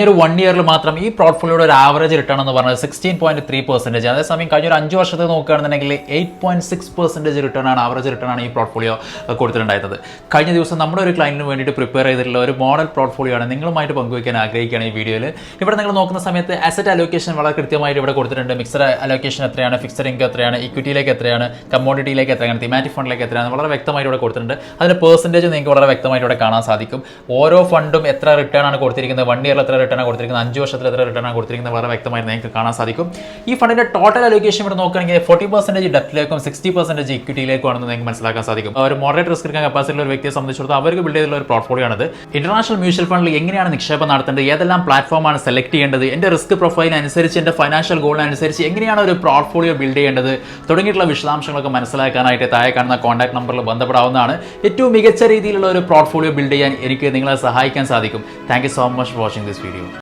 ഒരു 1 ഇയറിൽ മാത്രം ഈ പോർട്ട്ഫോളിയോയുടെ ഒരു ആവറേജ് റിട്ടേൺ എന്ന് പറഞ്ഞത് 16.3%. അതേസമയം കഴിഞ്ഞ ഒരു 5 വർഷത്തെ നോക്കുകയാണെന്നുണ്ടെങ്കിൽ 8.6% റിട്ടേൺ ആണ്, ആവറേജ് റിട്ടേൺ ആണ് ഈ പോർട്ട്ഫോളിയോ കൊടുത്തിട്ടുണ്ടായിരുന്നത്. കഴിഞ്ഞ ദിവസം നമ്മുടെ ഒരു ക്ലയന്റിന് വേണ്ടിയിട്ട് പ്രിപ്പയർ ചെയ്തിട്ടുള്ള ഒരു മോഡൽ പോർട്ട്ഫോളിയോ ആണ് നിങ്ങളുമായിട്ട് പങ്കുവയ്ക്കാൻ ആഗ്രഹിക്കുകയാണ് ഈ വീഡിയോയിൽ. ഇവിടെ നിങ്ങൾ നോക്കുന്ന സമയത്ത് അസറ്റ് അലോക്കേഷൻ വളരെ കൃത്യമായിട്ട് ഇവിടെ കൊടുത്തിട്ടുണ്ട്. മിക്സഡ് അലോക്കേഷൻ എത്രയാണ്, ഫിക്സഡ് ഇൻകം എത്രയാണ്, ഇക്വിറ്റിയിലേക്ക് എത്രയാണ്, കമ്മോഡിറ്റിയിലേക്ക് എത്രയാണ്, തിമാറ്റിക് ഫണ്ടിലേക്ക് എത്രയാണ്, വളരെ വ്യക്തമായിട്ട് ഇവിടെ കൊടുത്തിട്ടുണ്ട്. അതിന്റെ പെർസെൻറ്റേജ് നിങ്ങൾക്ക് വളരെ വ്യക്തമായിട്ട് ഇവിടെ കാണാൻ സാധിക്കും. ഓരോ ഫണ്ടും എത്ര റിട്ടേൺ ആണ് കൊടുത്തിരിക്കുന്നത്, 1 ഇയറിൽ എത്ര റിട്ടേൺ ആണ് കൊടുത്തിരിക്കുന്നത്, 5 വർഷത്തിൽ എത്ര റിട്ടേൺ ആണ് കൊടുത്തിരിക്കുന്നത്, വളരെ വ്യക്തമായിട്ട് നിങ്ങൾക്ക് കാണാൻ സാധിക്കും. ഈ ഫണ്ടിന്റെ ടോട്ടൽ അലോക്കേഷൻ ഇവിടെ നോക്കുകയാണെങ്കിൽ 40% ഡെറ്റിലേക്കും 60% ഇക്വിറ്റിയിലേക്കും ആണെന്ന് നിങ്ങൾക്ക് മനസ്സിലാക്കാൻ സാധിക്കും. ഒരു മോഡറേറ്റ് റിസ്ക് എടുക്കാൻ കപ്പാസിറ്റി ഒരു വ്യക്തിയെ സംബന്ധിച്ചിടത്തോളം അവർക്ക് ബിൽഡ് ചെയ്തിട്ടുള്ള ഒരു പോർട്ട്ഫോളിയോ ആണത്. ഇന്റർനാഷണൽ മ്യൂച്വൽ ഫണ്ടിൽ എങ്ങനെയാണ് നിക്ഷേപം നടത്തേണ്ടത്, ഏതെല്ലാം പ്ലാറ്റ്ഫോമാണ് സെലക്ട് ചെയ്യേണ്ടത്, എൻ്റെ റിസ്ക് പ്രൊഫൈൽ അനുസരിച്ച് എൻ്റെ ഫൈനാൻഷ്യൽ ഗോൾ അനുസരിച്ച് എങ്ങനെയാണ് ഒരു പോർട്ട്ഫോളിയോ ബിൽഡ് ചെയ്യേണ്ടത് തുടങ്ങിയിട്ടുള്ള വിശദാംശങ്ങളൊക്കെ മനസ്സിലാക്കാനായിട്ട് താഴെ കാണുന്ന കോൺടാക്ട് നമ്പറിൽ ബന്ധപ്പെടാവുന്നതാണ്. ഏറ്റവും മികച്ച രീതിയിലുള്ള ഒരു പോർട്ട്ഫോളിയോ ബിൽഡ് ചെയ്യാൻ എനിക്ക് നിങ്ങളെ സഹായിക്കാൻ സാധിക്കും. Thank you so much for watching this video.